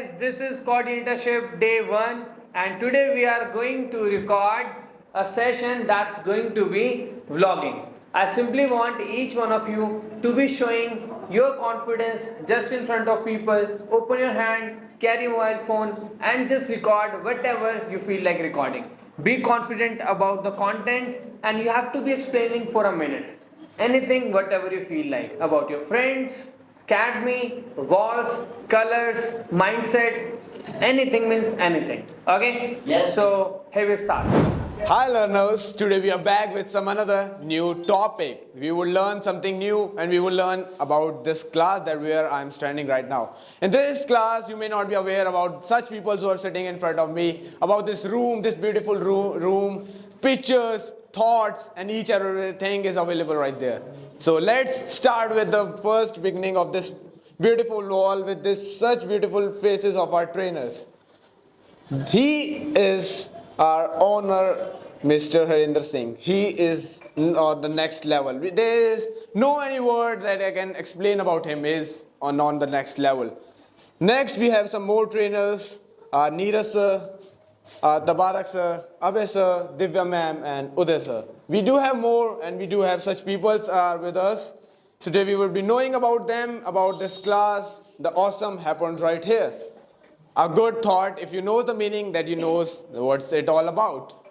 guys, this is coordinatorship day 1 and today we are going to record a session that's going to be vlogging. I simply want each one of you to be showing your confidence just in front of people. Open your hand, carry mobile phone and just record whatever you feel like recording. Be confident about the content and you have to be explaining for a minute. Anything, whatever you feel like about your friends, academy, walls, colors, mindset, anything means anything. Okay? Yes. So here we start. Hi learners, today we are back with some another new topic. We will learn something new and we will learn about this class that where I am standing right now. In this class you may not be aware about such people who are sitting in front of me, about this room, this beautiful room, pictures, thoughts and each and everything is available right there. So let's start with the first beginning of this beautiful wall with this such beautiful faces of our trainers. He is our owner, Mr. Harinder Singh. He is on the next level. There is no any word that I can explain about him is on the next level. Next we have some more trainers, Neeraj sir, Tabarak sir, Abhay sir, Divya ma'am and Uday sir. We do have more and we do have such people with us. Today we will be knowing about them, about this class. The awesome happens right here. A good thought, if you know the meaning, that you know what's it all about.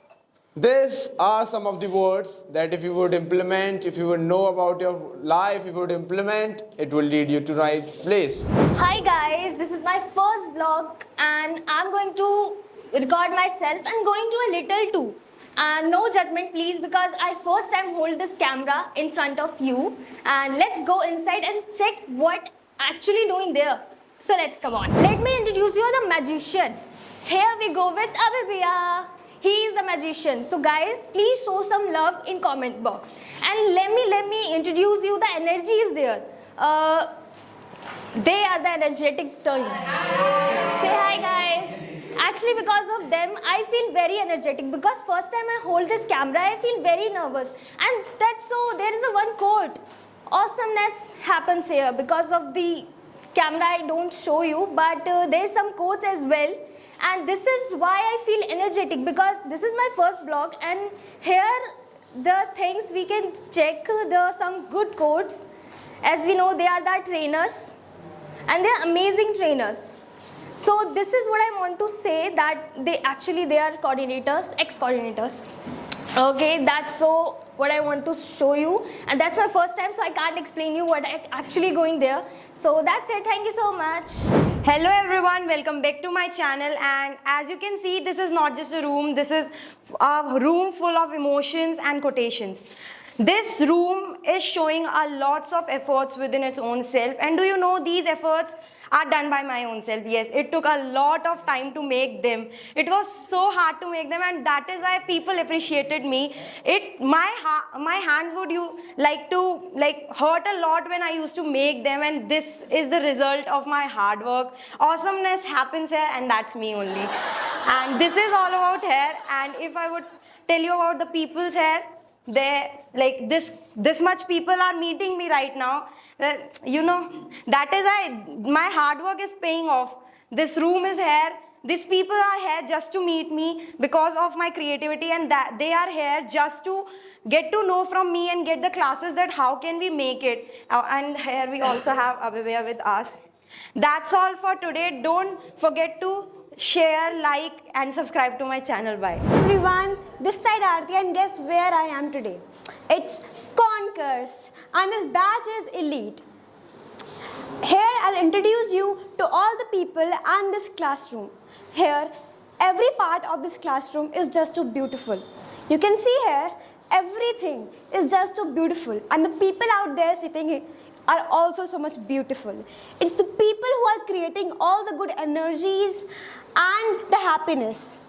These are some of the words that if you would implement, if you would know about your life, if you would implement, it will lead you to right place. Hi guys, this is my first vlog and I'm going to record myself and going to a little too. No judgment please, because I first time hold this camera in front of you, and let's go inside and check what actually doing there. So let's come on. Let me introduce you the magician. Here we go with Abhay. He is the magician. So guys, please show some love in comment box. And let me introduce you the energy is there. They are the energetic toys. Say hi guys. Actually because of them I feel very energetic, because first time I hold this camera I feel very nervous, and that's so there is a one quote. Awesomeness happens here because of the camera I don't show you, but there's some quotes as well, and this is why I feel energetic, because this is my first vlog and here the things we can check some good quotes. As we know, they are the trainers and they're amazing trainers. So this is what I want to say, that they are coordinators, ex-coordinators. Okay, that's so what I want to show you, and that's my first time, so I can't explain you what I actually going there. So that's it. Thank you so much. Hello everyone, welcome back to my channel. And as you can see, this is not just a room, this is a room full of emotions and quotations. This room is showing a lots of efforts within its own self, and do you know these efforts are done by my own self. Yes, it took a lot of time to make them. It was so hard to make them, and that is why people appreciated me. My hands would hurt a lot when I used to make them, and this is the result of my hard work. Awesomeness happens here, and that's me only. And this is all about hair. And if I would tell you about the people's hair, this much people are meeting me right now. You know, that is why my hard work is paying off. This room is here. These people are here just to meet me because of my creativity, and that they are here just to get to know from me and get the classes that how can we make it. And here we also have Abhay with us. That's all for today. Don't forget to share, like and subscribe to my channel. Bye. Everyone, this side Aarti, and guess where I am today? It's Concourse, and this badge is Elite. Here I'll introduce you to all the people and this classroom. Here, every part of this classroom is just too beautiful. You can see here, everything is just too beautiful, and the people out there sitting here are also so much beautiful. It's the people who are creating all the good energies and the happiness.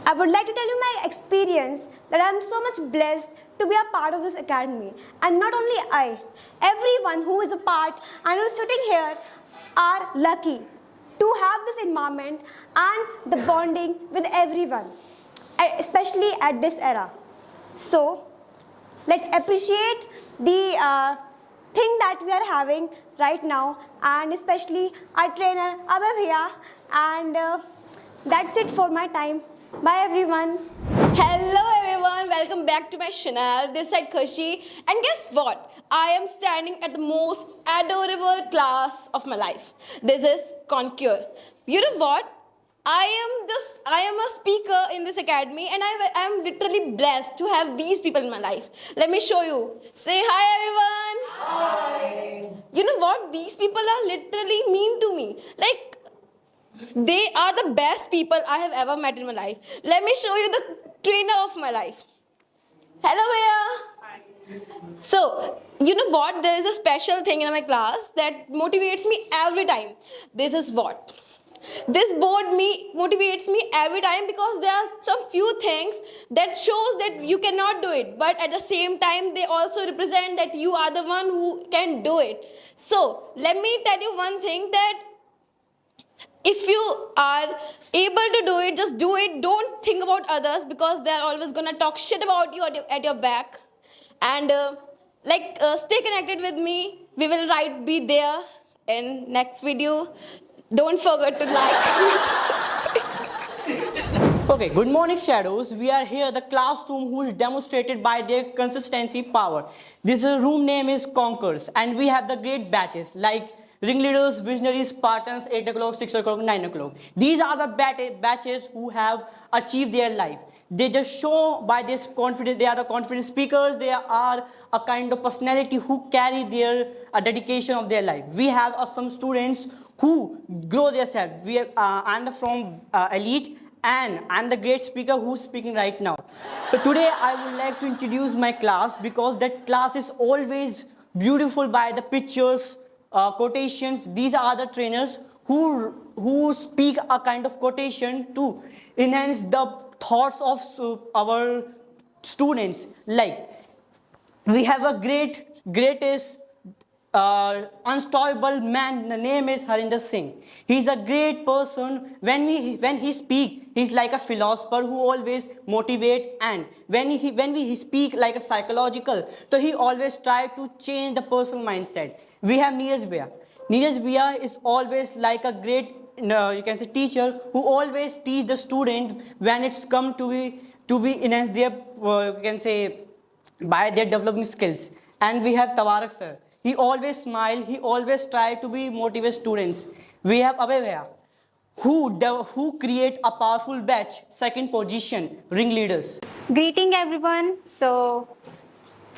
I would like to tell you my experience that I am so much blessed to be a part of this academy. And not only I, everyone who is a part and who is sitting here are lucky to have this environment and the bonding with everyone, especially at this era. So let's appreciate the thing that we are having right now, and especially our trainer Abhay Bhaiya. And that's it for my time. Bye everyone. Hello everyone, welcome back to my channel. This side Khushi, and guess what? I am standing at the most adorable class of my life. This is Concur. You know what? I am a speaker in this academy, and I am literally blessed to have these people in my life. Let me show you. Say hi everyone. Hi. You know what? These people are literally mean to me. Like, they are the best people I have ever met in my life. Let me show you the trainer of my life. Hello, Bhaiya. So, you know what? There is a special thing in my class that motivates me every time. This is what? This board motivates me every time, because there are some few things that shows that you cannot do it, but at the same time they also represent that you are the one who can do it. So, let me tell you one thing, that if you are able to do it, just do it. Don't think about others, because they are always gonna talk shit about you at your back. And stay connected with me. We will be there in next video. Don't forget to like. Okay, good morning, shadows. We are here, the classroom who is demonstrated by their consistency power. This room name is Conquers, and we have the great batches like ringleaders, visionaries, Spartans, 8 o'clock, 6 o'clock, 9 o'clock. These are the batches who have achieved their life. They just show by this confidence, they are the confident speakers, they are a kind of personality who carry their dedication of their life. We have some students who grow themselves. I'm from Elite, and I'm the great speaker who's speaking right now. So today I would like to introduce my class, because that class is always beautiful by the pictures, quotations. These are the trainers who speak a kind of quotation to enhance the thoughts of our students. Like, we have a greatest unstoppable man. The name is Harinder Singh. He's a great person. When he speak, he's like a philosopher who always motivate, and when he speak like a psychological, so he always try to change the personal mindset. We have Neeraj Bhaiya. Neeraj Bhaiya is always like a great you can say teacher who always teach the student when it's come to be enhance their you can say by their developing skills. And we have Tawarak sir. He always smile, he always try to be motivate students. We have Abhay Bhaiya, who create a powerful batch, second position, ringleaders. Greeting everyone. So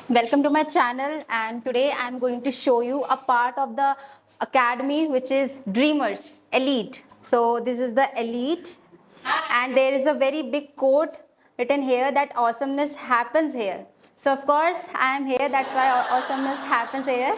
welcome to my channel, and today I'm going to show you a part of the academy which is Dreamers Elite. So this is the Elite, and there is a very big quote written here that awesomeness happens here. So of course I am here, that's why awesomeness happens here.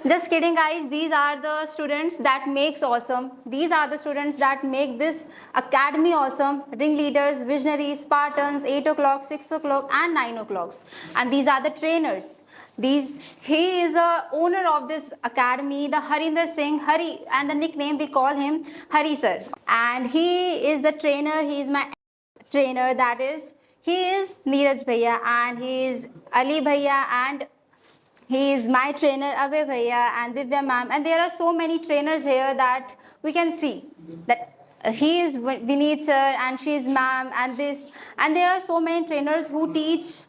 Just kidding guys, these are the students that makes awesome. These are the students that make this academy awesome. Ringleaders, visionaries, Spartans, 8 o'clock, 6 o'clock and 9 o'clocks. And these are the trainers. He is a owner of this academy, the Harinder Singh, Hari, and the nickname we call him Hari sir. And he is the trainer, he is my trainer, that is, he is Neeraj Bhaiya, and he is Ali Bhaiya, and he is my trainer Abhay Bhaiya and Divya ma'am. And there are so many trainers here that we can see that he is Vineet sir and she is ma'am and this. And there are so many trainers who teach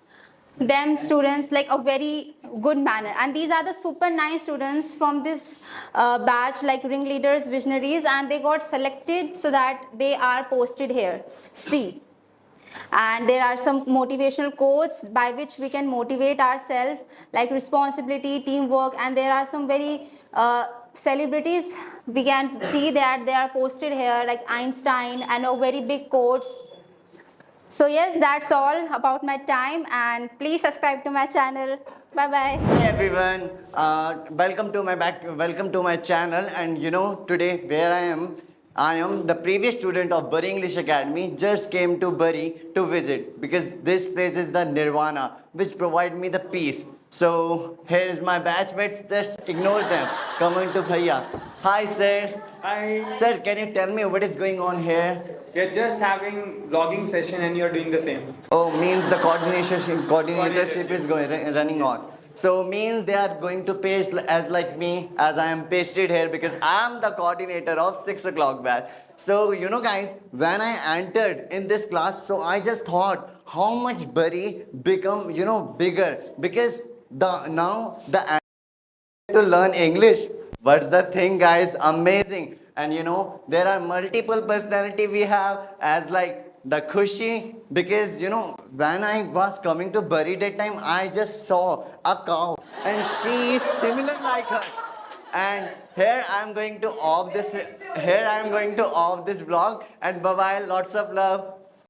them students like a very good manner. And these are the super nice students from this batch, like ringleaders, visionaries, and they got selected so that they are posted here. See. And there are some motivational quotes by which we can motivate ourselves, like responsibility, teamwork, and there are some very celebrities we can see that they are posted here, like Einstein, and very big quotes. So yes, that's all about my time, and please subscribe to my channel. Bye bye. Hey everyone, welcome to my channel. And you know, today where I am the previous student of Bury English Academy, just came to Bury to visit, because this place is the Nirvana, which provide me the peace. So here is my batchmates, just ignore them. Coming to Bhaiya. Hi sir. Hi. Sir, can you tell me what is going on here? We're just having vlogging session and you're doing the same. Oh, means the coordinatorship is running on. So means they are going to paste as like me, as I am pasted here because I am the coordinator of 6 o'clock batch. So you know guys, when I entered in this class, so I just thought how much Bury become bigger because the to learn English. What's the thing, guys? Amazing. And there are multiple personality we have as like the Khushi because when I was coming to Bury that time, I just saw a cow and she is similar like her. And here I am going to off this vlog and bye bye, lots of love.